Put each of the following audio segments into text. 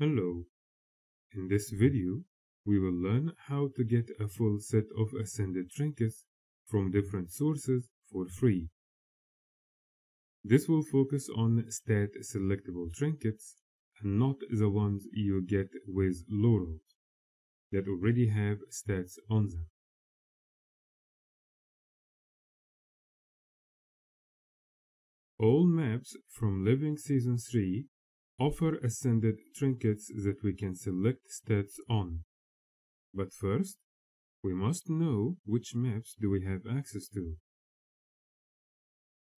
Hello, in this video, we will learn how to get a full set of ascended trinkets from different sources for free. This will focus on stat selectable trinkets and not the ones you get with laurels that already have stats on them. All maps from Living Season 3 offer ascended trinkets that we can select stats on. But first, we must know which maps do we have access to.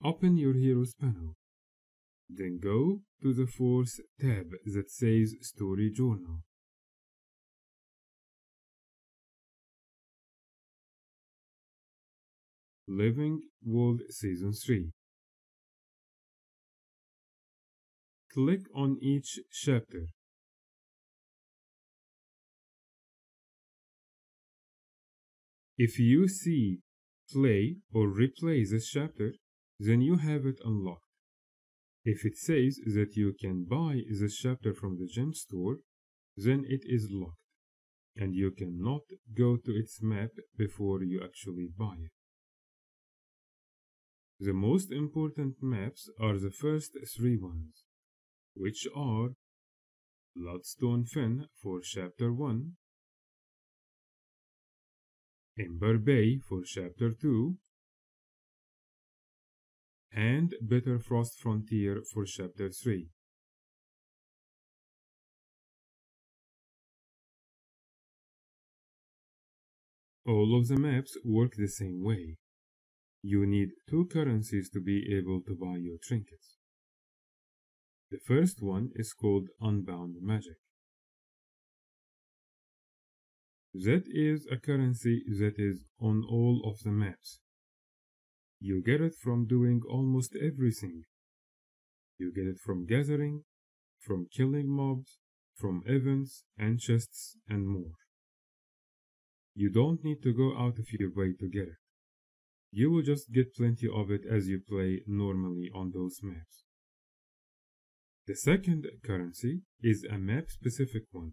Open your Heroes panel. Then go to the fourth tab that says Story Journal. Living World Season 3. Click on each chapter. If you see play or replay this chapter, then you have it unlocked. If it says that you can buy this chapter from the gem store, then it is locked, and you cannot go to its map before you actually buy it. The most important maps are the first three ones, which are Bloodstone Fen for Chapter 1, Ember Bay for Chapter 2, and Bitter Frost Frontier for Chapter 3. All of the maps work the same way. You need two currencies to be able to buy your trinkets. The first one is called Unbound Magic. That is a currency that is on all of the maps. You get it from doing almost everything. You get it from gathering, from killing mobs, from events and chests and more. You don't need to go out of your way to get it. You will just get plenty of it as you play normally on those maps. The second currency is a map-specific one.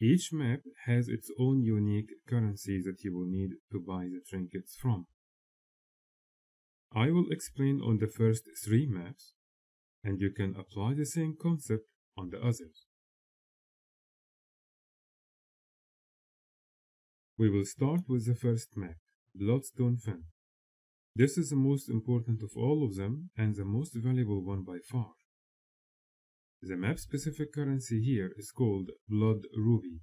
Each map has its own unique currency that you will need to buy the trinkets from. I will explain on the first three maps, and you can apply the same concept on the others. We will start with the first map, Bloodstone Fen. This is the most important of all of them and the most valuable one by far. The map-specific currency here is called Blood Ruby.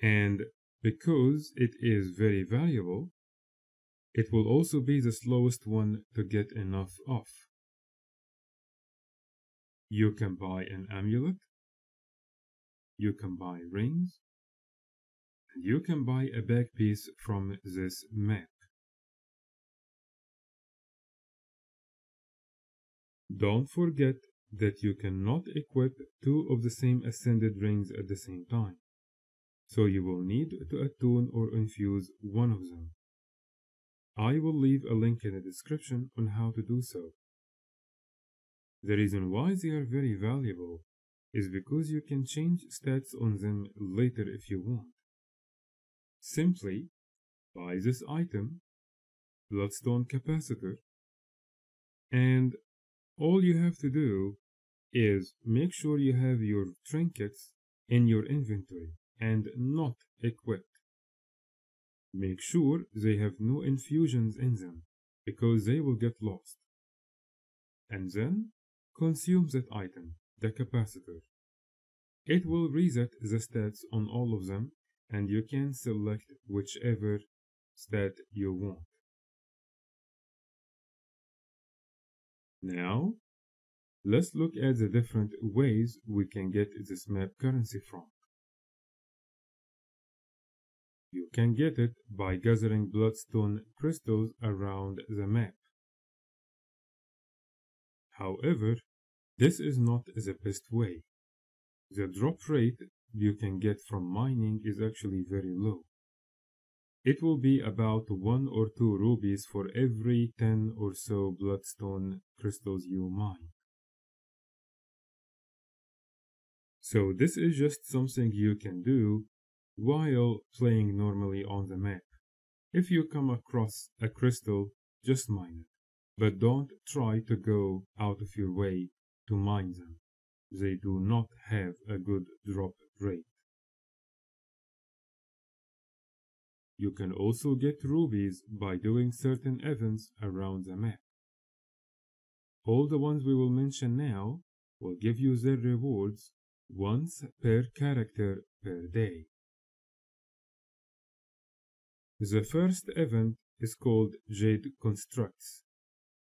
And because it is very valuable, it will also be the slowest one to get enough of. You can buy an amulet, you can buy rings, and you can buy a back piece from this map. Don't forget that you cannot equip two of the same ascended rings at the same time, so you will need to attune or infuse one of them. I will leave a link in the description on how to do so. The reason why they are very valuable is because you can change stats on them later if you want. Simply buy this item, Bloodstone Capacitor, and all you have to do is make sure you have your trinkets in your inventory and not equipped. Make sure they have no infusions in them, because they will get lost. And then consume that item, the capacitor. It will reset the stats on all of them, and you can select whichever stat you want. Now, let's look at the different ways we can get this map currency from. You can get it by gathering bloodstone crystals around the map. However, this is not the best way. The drop rate you can get from mining is actually very low. It will be about 1 or 2 rubies for every 10 or so bloodstone crystals you mine. So this is just something you can do while playing normally on the map. If you come across a crystal, just mine it. But don't try to go out of your way to mine them. They do not have a good drop rate. You can also get rubies by doing certain events around the map. All the ones we will mention now will give you their rewards once per character per day. The first event is called Jade Constructs,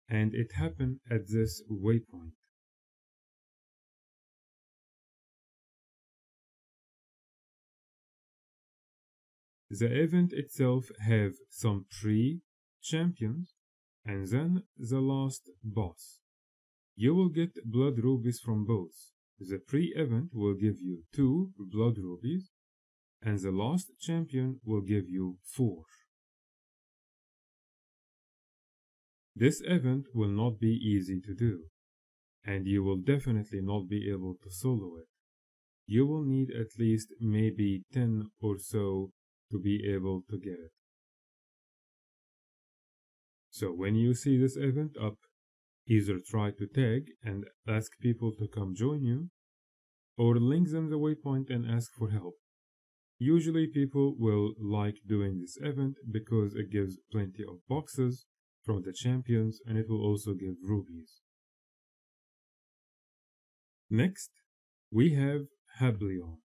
and it happened at this waypoint. The event itself have some pre-champions and then the last boss. You will get blood rubies from both. The pre-event will give you 2 blood rubies and the last champion will give you 4. This event will not be easy to do, and you will definitely not be able to solo it. You will need at least maybe 10 or so to be able to get it. So when you see this event up, either try to tag and ask people to come join you, or link them the waypoint and ask for help. Usually people will like doing this event because it gives plenty of boxes from the champions and it will also give rubies. Next, we have Hablion.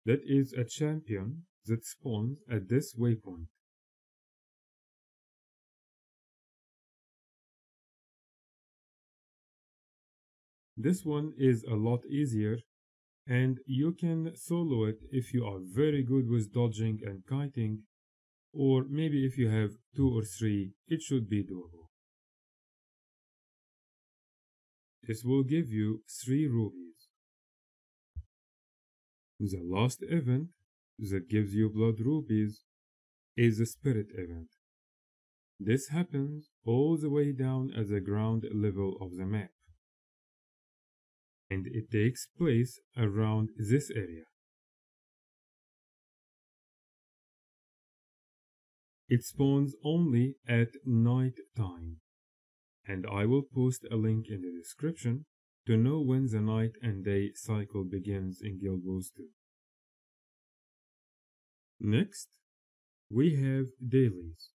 That is a champion that spawns at this waypoint. This one is a lot easier and you can solo it if you are very good with dodging and kiting, or maybe if you have 2 or 3, it should be doable. This will give you 3 rubies. The last event that gives you blood rubies is the spirit event. This happens all the way down at the ground level of the map, and it takes place around this area. It spawns only at night time, and I will post a link in the description to know when the night and day cycle begins in Guild Wars 2. Next, we have dailies.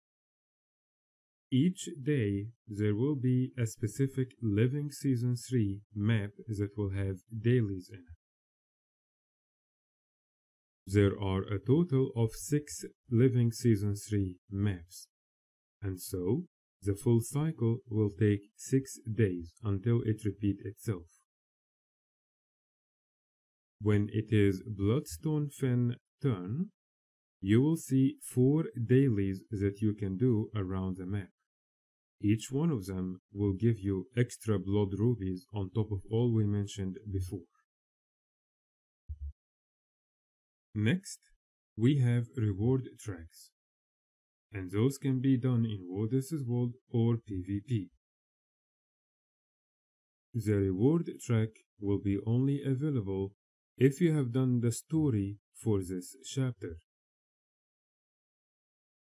Each day there will be a specific Living Season 3 map that will have dailies in it. There are a total of 6 Living Season 3 maps, and so the full cycle will take 6 days until it repeats itself. When it is Bloodstone Fen turn, you will see 4 dailies that you can do around the map. Each one of them will give you extra blood rubies on top of all we mentioned before. Next, we have reward tracks, and those can be done in Wardess's World or PvP. The reward track will be only available if you have done the story for this chapter.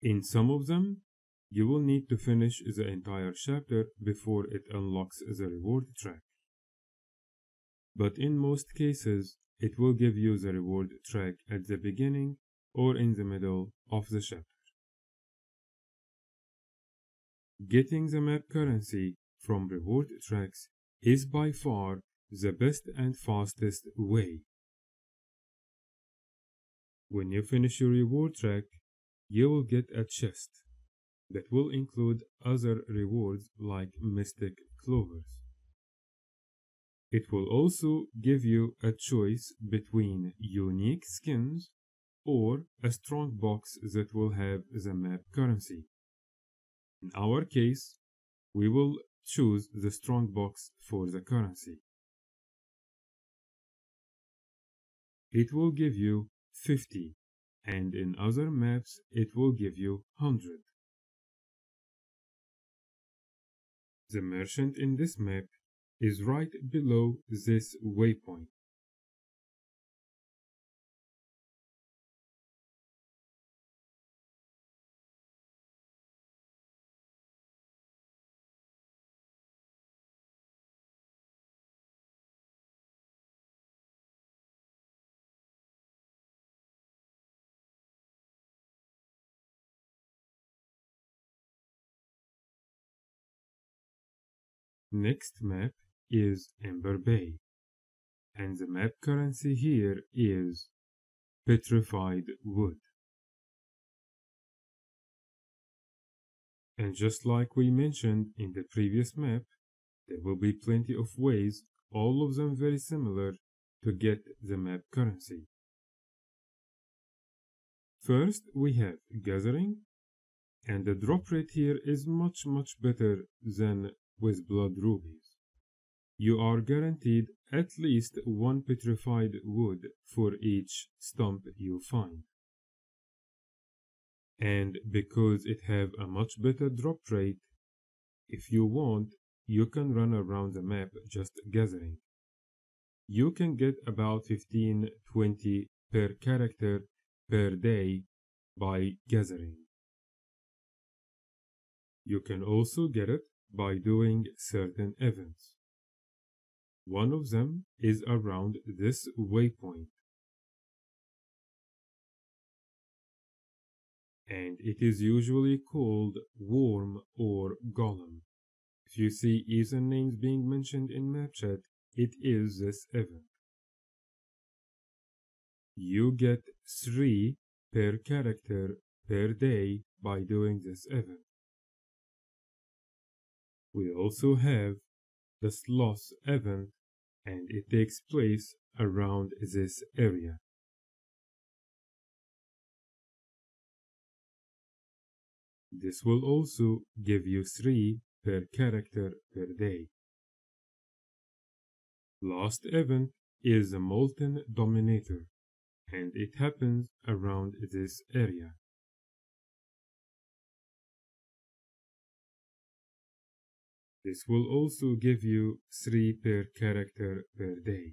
In some of them, you will need to finish the entire chapter before it unlocks the reward track. But in most cases, it will give you the reward track at the beginning or in the middle of the chapter. Getting the map currency from reward tracks is by far the best and fastest way. When you finish your reward track, you will get a chest that will include other rewards like mystic clovers. It will also give you a choice between unique skins or a strong box that will have the map currency. In our case, we will choose the strong box for the currency. It will give you 50, and in other maps it will give you 100. The merchant in this map is right below this waypoint. Next map is Ember Bay, and the map currency here is petrified wood. And just like we mentioned in the previous map, there will be plenty of ways, all of them very similar, to get the map currency. First, we have gathering, and the drop rate here is much better than with blood rubies. You are guaranteed at least one petrified wood for each stump you find. And because it have a much better drop rate, if you want, you can run around the map just gathering. You can get about 15-20 per character per day by gathering. You can also get it by doing certain events. One of them is around this waypoint, and it is usually called Worm or Golem. If you see either names being mentioned in map chat, it is this event. You get 3 per character per day by doing this event. We also have the Sloth event, and it takes place around this area. This will also give you 3 per character per day. Last event is the Molten Dominator, and it happens around this area. This will also give you 3 per character per day.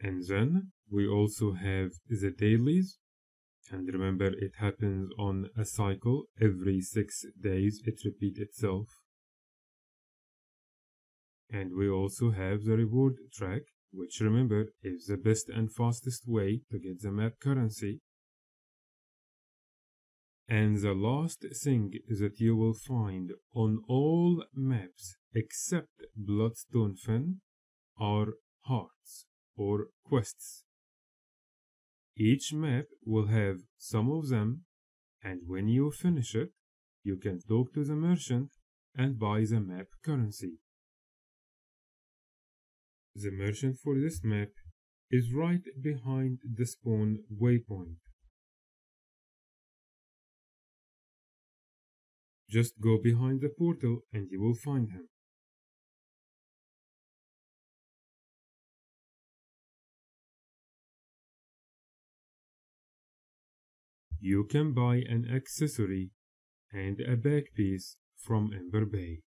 And then we also have the dailies, and remember it happens on a cycle. Every 6 days it repeats itself. And we also have the reward track, which remember is the best and fastest way to get the map currency. And the last thing that you will find on all maps except Bloodstone Fen are hearts or quests. Each map will have some of them, and when you finish it, you can talk to the merchant and buy the map currency. The merchant for this map is right behind the spawn waypoint. Just go behind the portal and you will find him. You can buy an accessory and a back piece from Ember Bay.